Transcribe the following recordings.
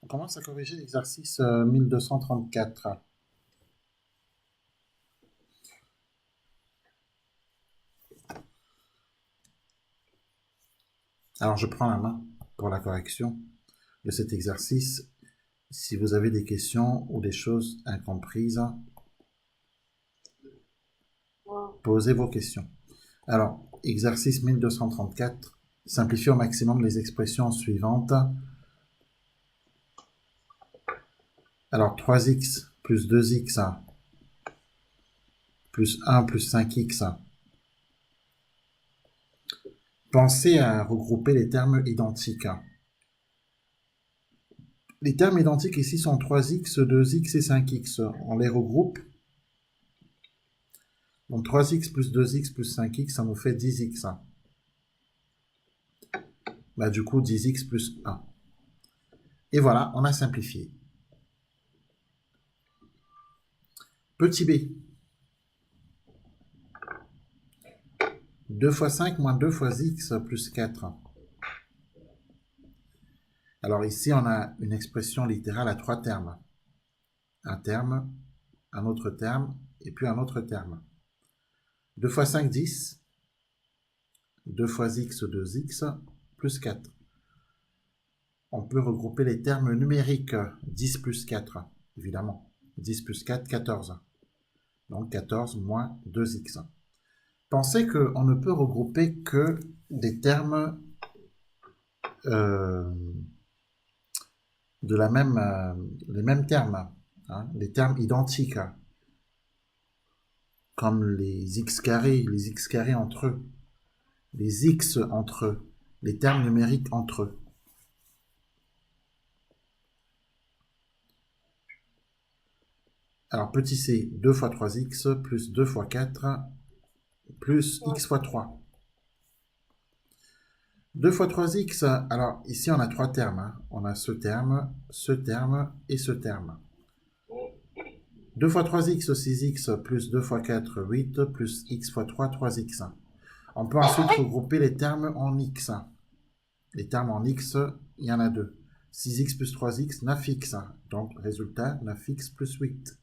commence à corriger l'exercice 1234. Alors, je prends la main pour la correction de cet exercice. Si vous avez des questions ou des choses incomprises, posez vos questions. Alors, exercice 1234, simplifiez au maximum les expressions suivantes. Alors, 3x plus 2x plus 1 plus 5x. Pensez à regrouper les termes identiques. Les termes identiques ici sont 3x, 2x et 5x. On les regroupe. Donc 3x plus 2x plus 5x, ça nous fait 10x. Bah, du coup, 10x plus 1. Et voilà, on a simplifié. Petit b. 2 fois 5 moins 2 fois x plus 4. Alors ici, on a une expression littérale à 3 termes. Un terme, un autre terme, et puis un autre terme. 2 fois 5, 10. 2 fois x, 2x, plus 4. On peut regrouper les termes numériques. 10 plus 4, évidemment. 10 plus 4, 14. Donc 14 moins 2x. Pensez qu'on ne peut regrouper que des termes de la même, les mêmes termes, hein, les termes identiques, comme les x carrés entre eux, les x entre eux, les termes numériques entre eux. Alors petit c, 2 fois 3x plus 2 fois 4 plus x fois 3. 2 fois 3x, alors ici on a 3 termes. Hein. On a ce terme et ce terme. 2 fois 3x, 6x, plus 2 fois 4, 8, plus x fois 3, 3x. On peut ensuite regrouper les termes en x. Les termes en x, il y en a deux. 6x plus 3x, 9x. Donc, résultat, 9x plus 8.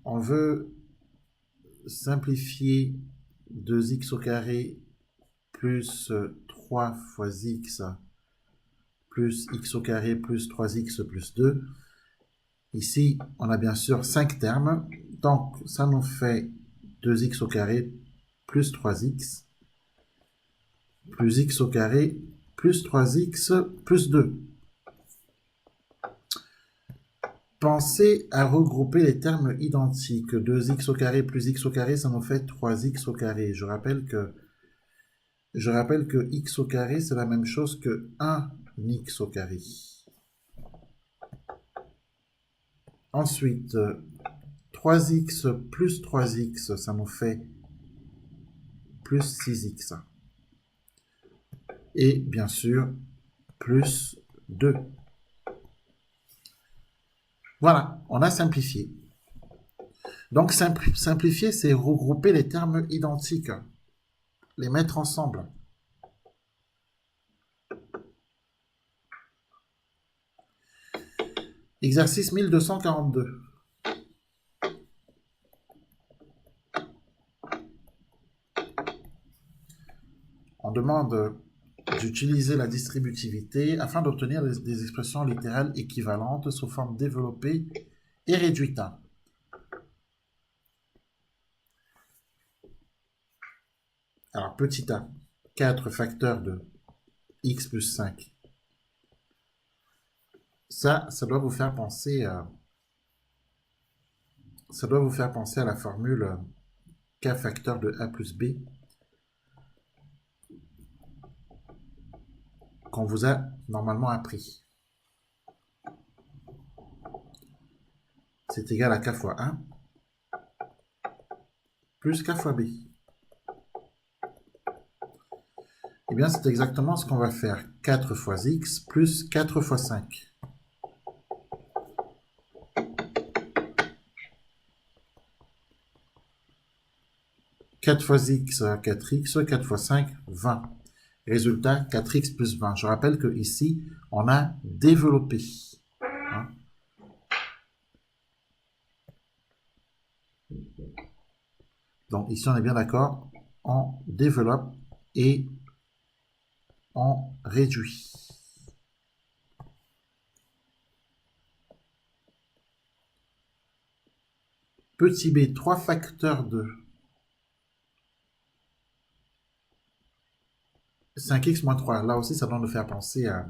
On veut simplifier 2x au carré plus 3 fois x plus x au carré plus 3x plus 2. Ici, on a bien sûr 5 termes. Donc, ça nous fait 2x au carré plus 3x plus x au carré plus 3x plus 2. Pensez à regrouper les termes identiques. 2x au carré plus x au carré, ça nous fait 3x au carré. Je rappelle que x au carré, c'est la même chose que 1x au carré. Ensuite, 3x plus 3x, ça nous fait plus 6x. Et bien sûr, plus 2. Voilà, on a simplifié. Donc simplifier, c'est regrouper les termes identiques, les mettre ensemble. Exercice 1242. On demande d'utiliser la distributivité afin d'obtenir des expressions littérales équivalentes sous forme développée et réduite. Alors, petit a, 4 facteurs de x plus 5. Ça doit vous faire penser à la formule k facteur de a plus b qu'on vous a normalement appris. C'est égal à k fois 1 plus k fois b. Eh bien, c'est exactement ce qu'on va faire. 4 fois x plus 4 fois 5. « 4 fois x, 4x, 4 fois 5, 20. Résultat, 4x plus 20. Je rappelle que ici, on a développé. Hein. Donc ici, on est bien d'accord, on développe et on réduit. Petit b, 3 facteurs de 5x moins 3. Là aussi, ça doit nous faire penser à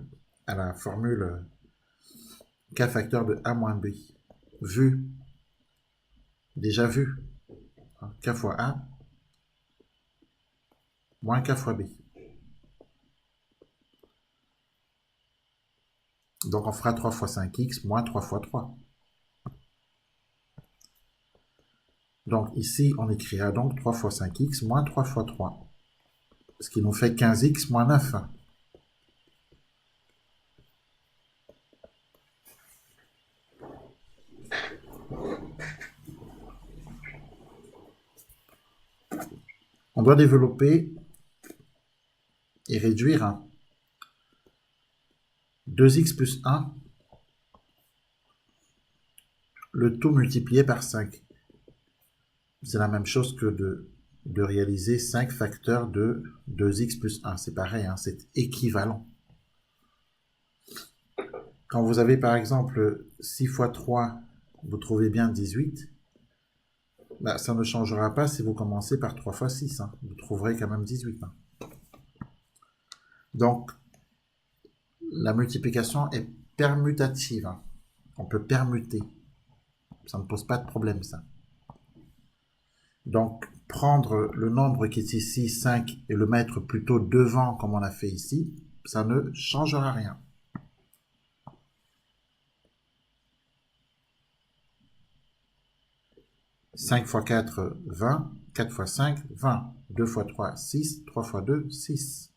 la formule k facteur de a moins b. Vu, déjà vu. Hein, k fois a moins k fois b. Donc on fera 3 fois 5x moins 3 fois 3. Donc ici, on écrira donc 3 fois 5x moins 3 fois 3. Ce qui nous fait 15x moins 9. On doit développer et réduire 2x plus 1, le tout multiplié par 5. C'est la même chose que de réaliser 5 facteurs de 2x plus 1. C'est pareil, hein, c'est équivalent. Quand vous avez par exemple 6 fois 3, vous trouvez bien 18. Bah, ça ne changera pas si vous commencez par 3 fois 6. Hein. Vous trouverez quand même 18. Hein. Donc, la multiplication est permutative. Hein. On peut permuter. Ça ne pose pas de problème, ça. Donc, prendre le nombre qui est ici, 5, et le mettre plutôt devant, comme on a fait ici, ça ne changera rien. « 5 fois 4, 20. 4 fois 5, 20. 2 fois 3, 6. 3 fois 2, 6.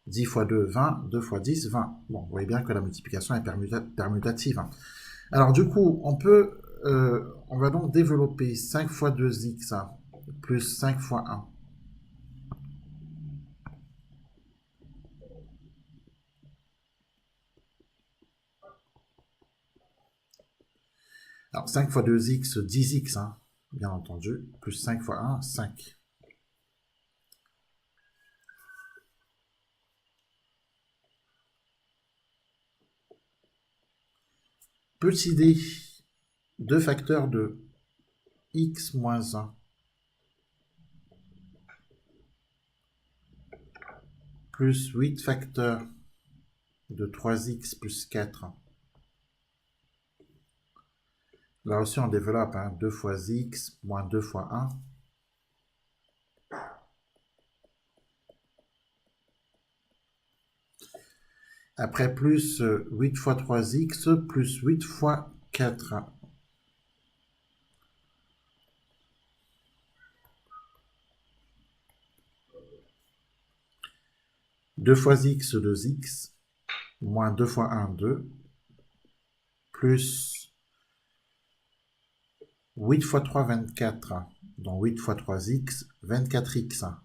10 fois 2, 20. 2 fois 10, 20. Bon, vous voyez bien que la multiplication est permutative. Hein. Alors, du coup, on va donc développer 5 fois 2x hein, plus 5 fois 1. Alors, 5 fois 2x, 10x, hein, bien entendu, plus 5 fois 1, 5. Petit d, 2 facteurs de x moins 1 plus 8 facteurs de 3x plus 4. Là aussi, on développe hein, 2 fois x moins 2 fois 1. Après, plus 8 fois 3x plus 8 fois 4. Deux fois x, 2x, moins 2 fois 1, 2, plus 8 fois 3, 24, donc 8 fois 3x, 24x.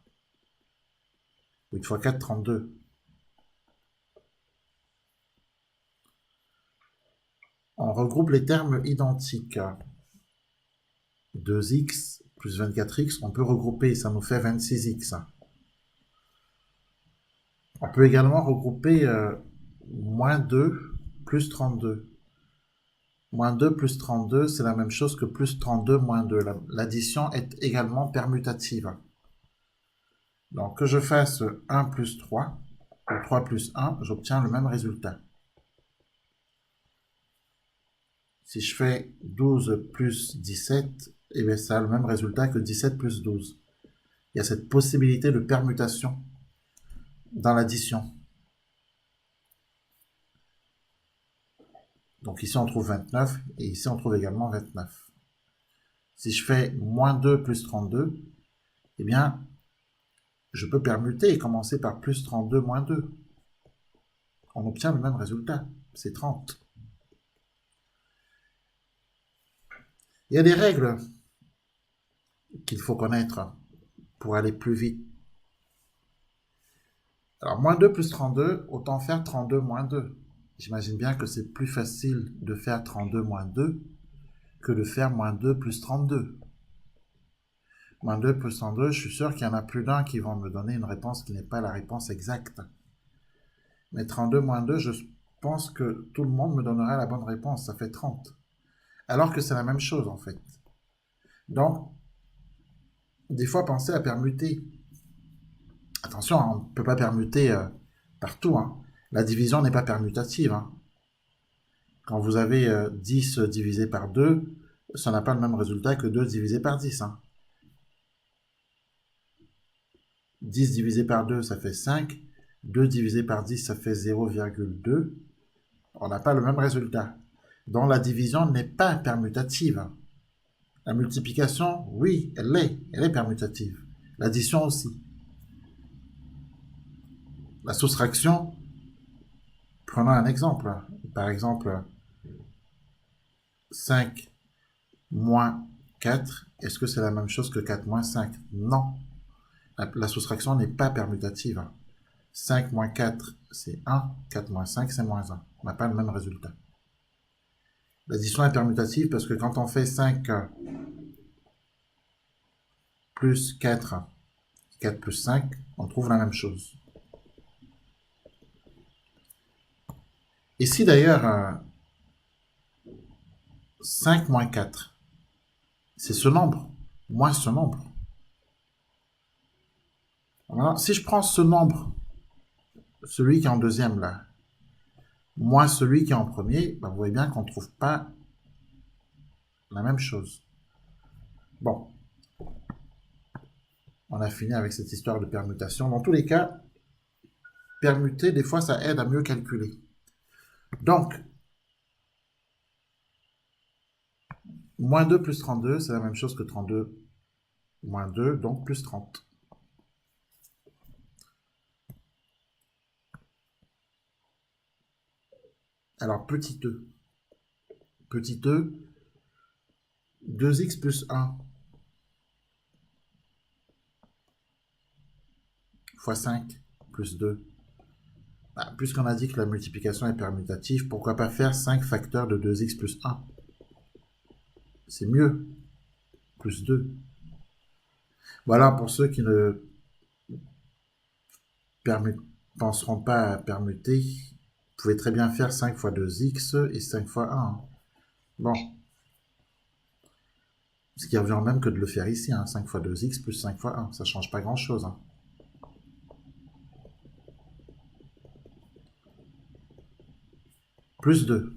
8 fois 4, 32. On regroupe les termes identiques. 2x plus 24x, on peut regrouper, ça nous fait 26x. On peut également regrouper moins 2 plus 32. Moins 2 plus 32, c'est la même chose que plus 32 moins 2. L'addition est également permutative. Donc que je fasse 1 plus 3 ou 3 plus 1, j'obtiens le même résultat. Si je fais 12 plus 17, eh bien ça a le même résultat que 17 plus 12. Il y a cette possibilité de permutation dans l'addition. Donc ici on trouve 29 et ici on trouve également 29. Si je fais moins 2 plus 32, eh bien je peux permuter et commencer par plus 32 moins 2. On obtient le même résultat, c'est 30. Il y a des règles qu'il faut connaître pour aller plus vite. Alors, moins 2 plus 32, autant faire 32 moins 2. J'imagine bien que c'est plus facile de faire 32 moins 2 que de faire moins 2 plus 32. Moins 2 plus 32, je suis sûr qu'il y en a plus d'un qui vont me donner une réponse qui n'est pas la réponse exacte. Mais 32 moins 2, je pense que tout le monde me donnera la bonne réponse, ça fait 30. Alors que c'est la même chose en fait. Donc, des fois, pensez à permuter. Attention, on ne peut pas permuter partout. Hein. La division n'est pas permutative. Hein. Quand vous avez 10 divisé par 2, ça n'a pas le même résultat que 2 divisé par 10. Hein. 10 divisé par 2, ça fait 5. 2 divisé par 10, ça fait 0,2. On n'a pas le même résultat. Donc la division n'est pas permutative. La multiplication, oui, elle est permutative. L'addition aussi. La soustraction, prenons un exemple. Par exemple, 5 moins 4, est-ce que c'est la même chose que 4 moins 5? Non. La soustraction n'est pas permutative. 5 moins 4, c'est 1. 4 moins 5, c'est moins 1. On n'a pas le même résultat. L'addition est permutative parce que quand on fait 5 plus 4, 4 plus 5, on trouve la même chose. Ici d'ailleurs, 5 moins 4, c'est ce nombre, moins ce nombre. Alors, si je prends ce nombre, celui qui est en deuxième là, moins celui qui est en premier, ben vous voyez bien qu'on ne trouve pas la même chose. Bon, on a fini avec cette histoire de permutation. Dans tous les cas, permuter, des fois, ça aide à mieux calculer. Donc, moins 2 plus 32, c'est la même chose que 32 moins 2, donc plus 30. Alors, petit e. Petit e, 2x plus 1 fois 5 plus 2. Bah, puisqu'on a dit que la multiplication est permutative, pourquoi pas faire 5 facteurs de 2x plus 1? C'est mieux. Plus 2. Voilà, pour ceux qui ne penseront pas à permuter, vous pouvez très bien faire 5 fois 2x et 5 fois 1. Bon. Ce qui revient même que de le faire ici, hein, 5 fois 2x plus 5 fois 1. Ça ne change pas grand-chose. Hein. Plus 2.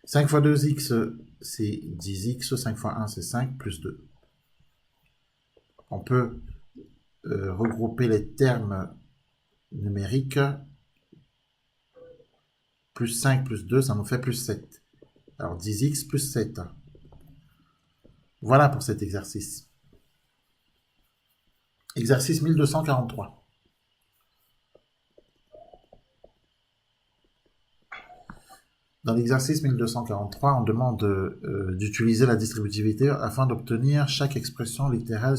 5 fois 2x, c'est 10x. 5 fois 1, c'est 5, plus 2. On peut regrouper les termes numériques. Plus 5 plus 2, ça nous fait plus 7. Alors 10x plus 7. Voilà pour cet exercice. Exercice 1243. Dans l'exercice 1243, on demande d'utiliser la distributivité afin d'obtenir chaque expression littérale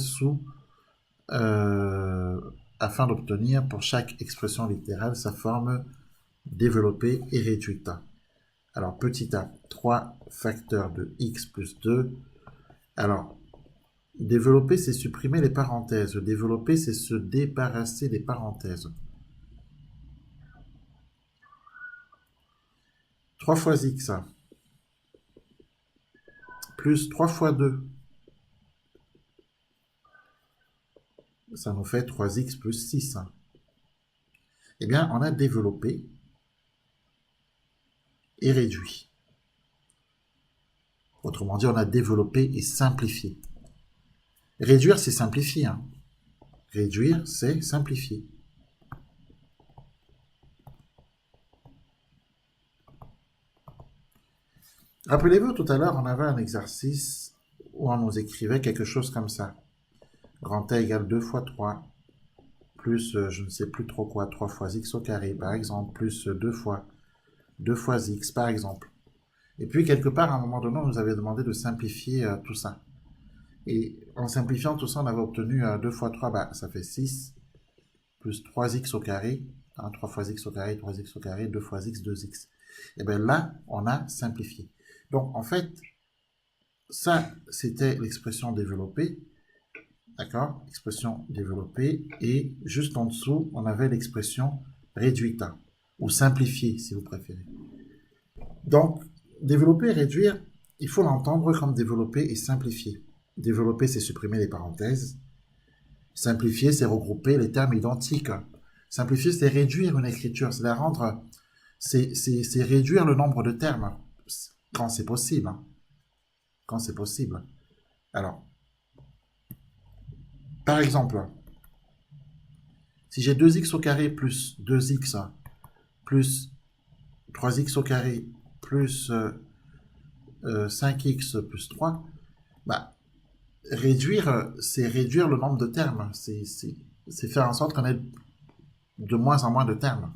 afin d'obtenir pour chaque expression littérale sa forme développée et réduite. Alors, petit a, 3 facteurs de x plus 2. Alors, développer, c'est supprimer les parenthèses. Développer, c'est se débarrasser des parenthèses. 3 fois x plus 3 fois 2. Ça nous fait 3x plus 6. Eh bien, on a développé et réduit. Autrement dit, on a développé et simplifié. Réduire, c'est simplifier. Hein. Réduire, c'est simplifier. Rappelez-vous, tout à l'heure, on avait un exercice où on nous écrivait quelque chose comme ça. Grand A égale 2 fois 3, plus je ne sais plus trop quoi, 3 fois x au carré, par exemple, plus 2 fois x, par exemple. Et puis, quelque part, à un moment donné, on nous avait demandé de simplifier tout ça. Et en simplifiant tout ça, on avait obtenu 2 fois 3, bah, ça fait 6. plus 3x au carré, 3 fois x au carré, 3x au carré, 2 fois x, 2x. Et bien là, on a simplifié. Donc, en fait, ça, c'était l'expression développée. D'accord? Expression développée. Et juste en dessous, on avait l'expression réduite, ou simplifiée, si vous préférez. Donc, développer et réduire, il faut l'entendre comme développer et simplifier. Développer, c'est supprimer les parenthèses. Simplifier, c'est regrouper les termes identiques. Simplifier, c'est réduire une écriture, c'est la rendre, c'est réduire le nombre de termes, quand c'est possible. Quand c'est possible. Alors, par exemple, si j'ai 2x au carré plus 2x plus 3x au carré plus 5x plus 3, bah, réduire, c'est réduire le nombre de termes. C'est faire en sorte qu'on ait de moins en moins de termes.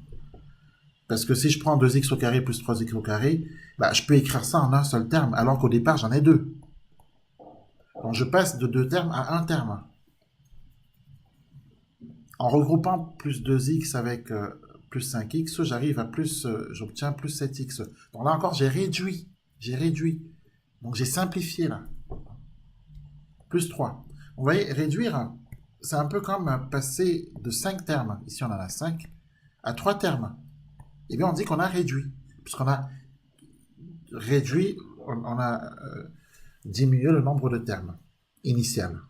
Parce que si je prends 2x au carré plus 3x au carré, bah, je peux écrire ça en un seul terme, alors qu'au départ, j'en ai deux. Donc je passe de deux termes à un terme. En regroupant plus 2x avec plus 5x, j'arrive à plus, j'obtiens plus 7x. Donc là encore, j'ai réduit. J'ai réduit. Donc j'ai simplifié là. Plus 3. Vous voyez, réduire, c'est un peu comme passer de 5 termes, ici on en a 5, à 3 termes. Eh bien on dit qu'on a réduit. Puisqu'on a réduit, on a diminué le nombre de termes initial.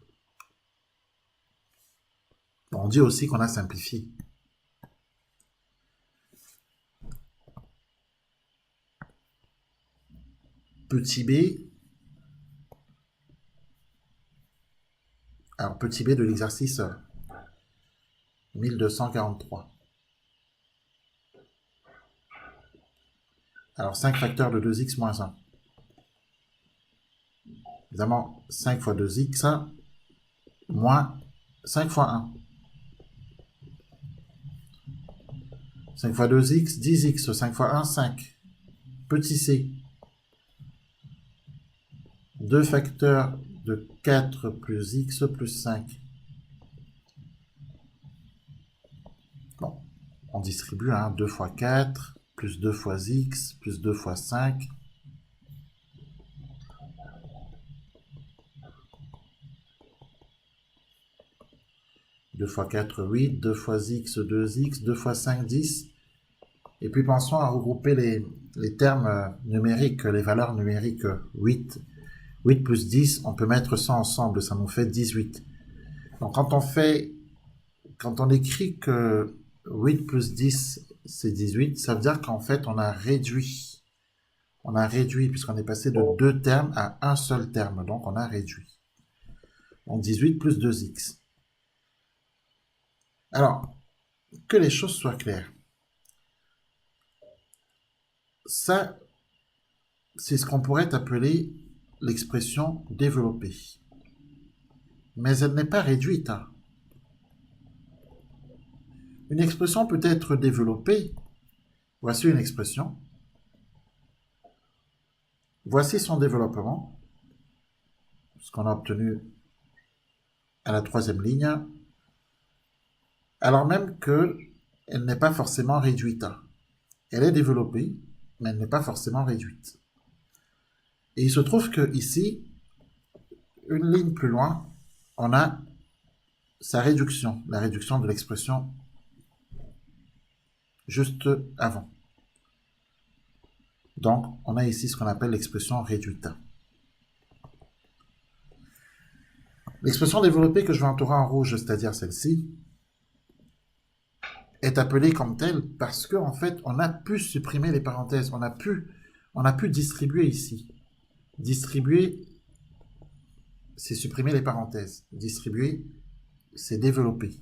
On dit aussi qu'on a simplifié. Petit b. Alors, petit b de l'exercice 1243. Alors, 5 facteurs de 2x moins 1. Évidemment, 5 fois 2x moins 5 fois 1. 5 fois 2x, 10x. 5 fois 1, 5. Petit c. 2 facteurs de 4 plus x plus 5. Bon, on distribue 2 fois 4, plus 2 fois x, plus 2 fois 5. Deux fois 4, 8, 2 fois x, 2x, 2 fois 5, 10. Et puis pensons à regrouper les termes numériques, les valeurs numériques 8. 8 plus 10, on peut mettre ça ensemble, ça nous fait 18. Donc quand on écrit que 8 plus 10, c'est 18, ça veut dire qu'en fait, on a réduit. On a réduit, puisqu'on est passé de deux termes à un seul terme. Donc, on a réduit. Donc, 18 plus 2x. Alors, que les choses soient claires. Ça, c'est ce qu'on pourrait appeler l'expression développée. Mais elle n'est pas réduite. Une expression peut être développée. Voici une expression. Voici son développement. Ce qu'on a obtenu à la troisième ligne. Alors même qu'elle n'est pas forcément réduite. Elle est développée, mais elle n'est pas forcément réduite. Et il se trouve que ici, une ligne plus loin, on a sa réduction, la réduction de l'expression juste avant. Donc, on a ici ce qu'on appelle l'expression réduite. L'expression développée que je vais entourer en rouge, c'est-à-dire celle-ci, est appelée comme telle parce qu'en fait, on a pu supprimer les parenthèses, on a pu distribuer ici. Distribuer, c'est supprimer les parenthèses. Distribuer, c'est développer.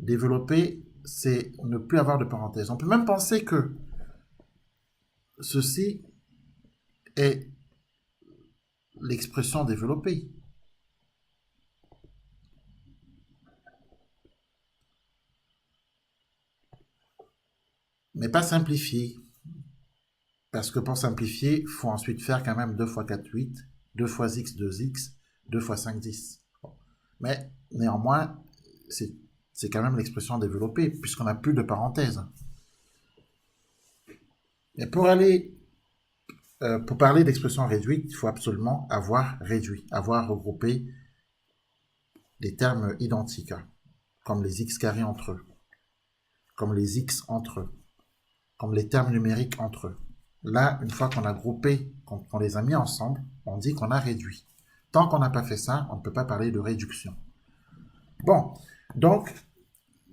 Développer, c'est ne plus avoir de parenthèses. On peut même penser que ceci est l'expression développée. Mais pas simplifiée. Parce que pour simplifier, il faut ensuite faire quand même 2 fois 4, 8, 2 fois x, 2x, 2 fois 5, 10. Bon. Mais néanmoins, c'est quand même l'expression développée, puisqu'on n'a plus de parenthèse. Mais pour parler d'expression réduite, il faut absolument avoir réduit, avoir regroupé des termes identiques, comme les x carrés entre eux, comme les x entre eux, comme les termes numériques entre eux. Là, une fois qu'on a groupé, qu'on les a mis ensemble, on dit qu'on a réduit. Tant qu'on n'a pas fait ça, on ne peut pas parler de réduction. Bon, donc,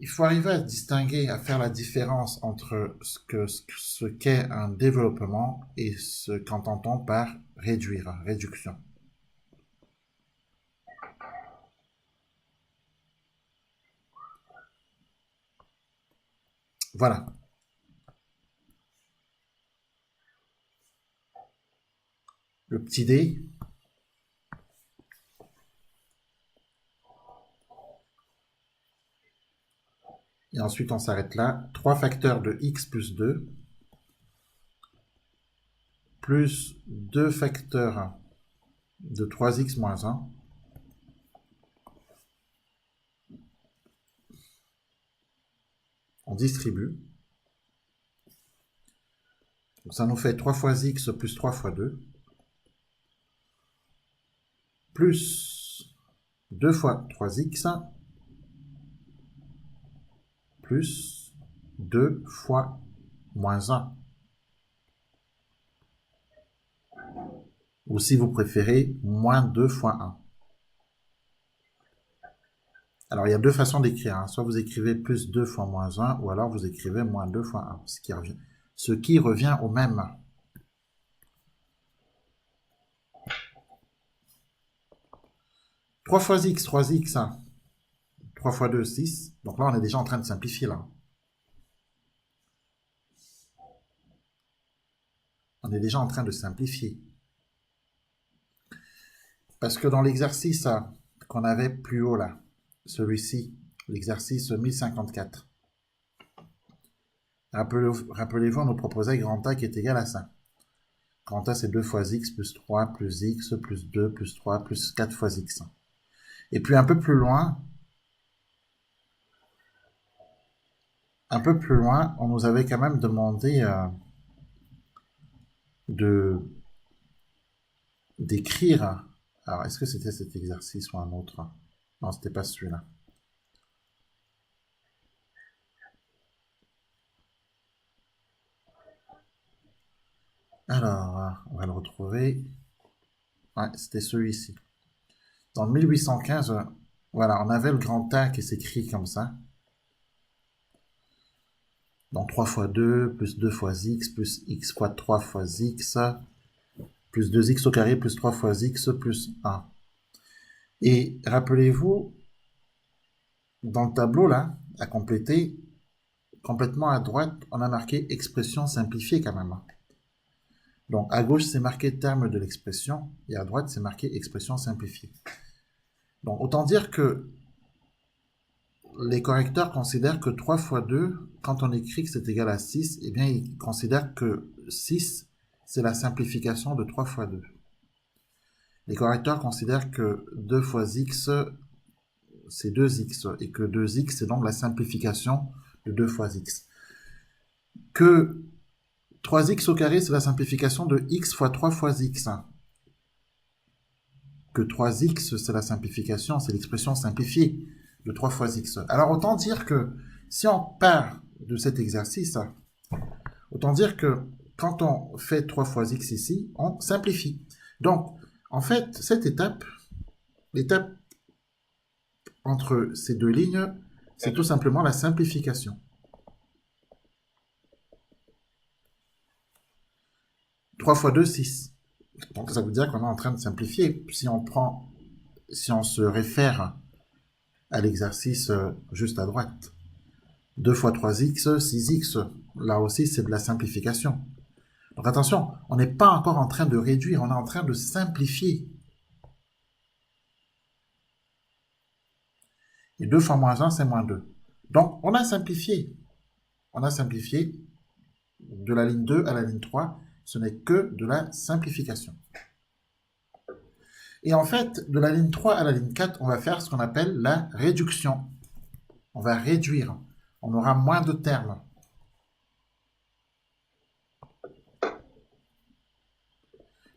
il faut arriver à distinguer, à faire la différence entre ce qu'est un développement et ce qu'on entend par réduire, réduction. Voilà. Le petit d. Et ensuite, on s'arrête là. 3 facteurs de x plus 2 plus 2 facteurs de 3x moins 1 on distribue. Donc ça nous fait 3 fois x plus 3 fois 2 plus 2 fois 3x plus 2 fois moins 1. Ou si vous préférez, moins 2 fois 1. Alors, il y a deux façons d'écrire. Soit vous écrivez plus 2 fois moins 1, ou alors vous écrivez moins 2 fois 1, ce qui revient au même. « 3 fois x, 3x, 3 fois 2, 6. » Donc là, on est déjà en train de simplifier, là. On est déjà en train de simplifier. Parce que dans l'exercice qu'on avait plus haut, là, celui-ci, l'exercice 1054, rappelez-vous, on nous proposait grand A qui est égal à ça. Grand A, c'est 2 fois x plus 3 plus x plus 2 plus 3 plus 4 fois x. Et puis un peu plus loin, on nous avait quand même demandé d'écrire. Alors, est-ce que c'était cet exercice ou un autre? Non, c'était pas celui-là. Alors, on va le retrouver. Ouais, c'était celui-ci. Dans 1815, voilà, on avait le grand A qui s'écrit comme ça. Donc 3 fois 2, plus 2 fois x fois 3 fois x, plus 2x au carré, plus 3 fois x, plus 1. Et rappelez-vous, dans le tableau, là, à compléter, complètement à droite, on a marqué expression simplifiée quand même. Donc à gauche, c'est marqué terme de l'expression, et à droite, c'est marqué expression simplifiée. Donc autant dire que les correcteurs considèrent que 3 fois 2, quand on écrit que c'est égal à 6, eh bien, ils considèrent que 6, c'est la simplification de 3 fois 2. Les correcteurs considèrent que 2 fois x, c'est 2x, et que 2x, c'est donc la simplification de 2 fois x. Que 3x au carré, c'est la simplification de x fois 3 fois x. Que 3x, c'est la simplification, c'est l'expression simplifiée de 3 fois x. Alors, autant dire que si on part de cet exercice, autant dire que quand on fait 3 fois x ici, on simplifie. Donc, en fait, cette étape, l'étape entre ces deux lignes, c'est tout simplement la simplification. 3 fois 2, 6. Donc, ça veut dire qu'on est en train de simplifier. Si on se réfère à l'exercice juste à droite. 2 fois 3x, 6x. Là aussi, c'est de la simplification. Donc attention, on n'est pas encore en train de réduire, on est en train de simplifier. Et 2 fois moins 1, c'est moins 2. Donc, on a simplifié. On a simplifié de la ligne 2 à la ligne 3. Ce n'est que de la simplification. Et en fait, de la ligne 3 à la ligne 4, on va faire ce qu'on appelle la réduction. On va réduire. On aura moins de termes.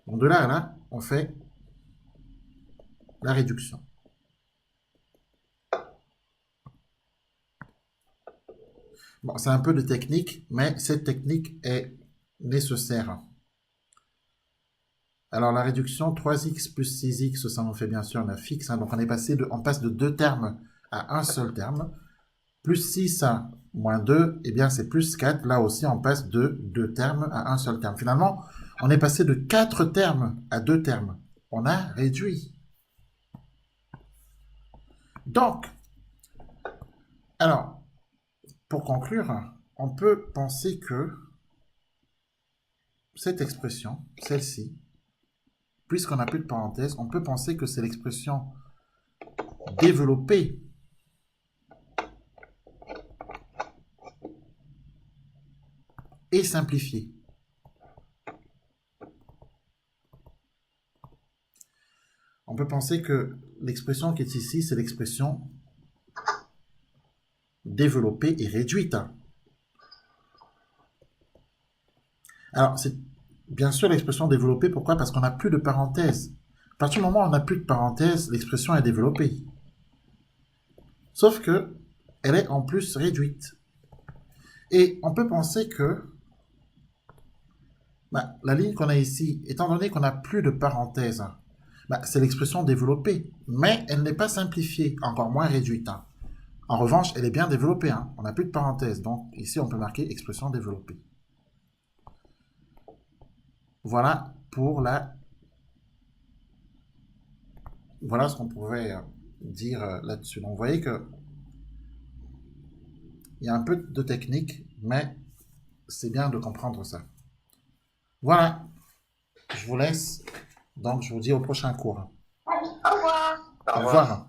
Donc de là à là, on fait la réduction. Bon, c'est un peu de technique, mais cette technique est nécessaire. Alors la réduction, 3x plus 6x, ça nous fait bien sûr un fixe. Donc on passe de deux termes à un seul terme. Plus 6 moins 2, eh bien c'est plus 4. Là aussi, on passe de deux termes à un seul terme. Finalement, on est passé de 4 termes à 2 termes. On a réduit. Donc, alors, pour conclure, on peut penser que cette expression, celle-ci, puisqu'on n'a plus de parenthèse, on peut penser que c'est l'expression développée et simplifiée. On peut penser que l'expression qui est ici, c'est l'expression développée et réduite. Alors, c'est bien sûr l'expression développée, pourquoi? Parce qu'on n'a plus de parenthèse. À partir du moment où on n'a plus de parenthèse, l'expression est développée. Sauf que elle est en plus réduite. Et on peut penser que la ligne qu'on a ici, étant donné qu'on n'a plus de parenthèse, c'est l'expression développée, mais elle n'est pas simplifiée, encore moins réduite. En revanche, elle est bien développée. On n'a plus de parenthèse, donc ici on peut marquer expression développée. Voilà pour voilà ce qu'on pouvait dire là-dessus. Donc vous voyez que il y a un peu de technique, mais c'est bien de comprendre ça. Voilà, je vous laisse. Donc je vous dis au prochain cours. Au revoir. Au revoir.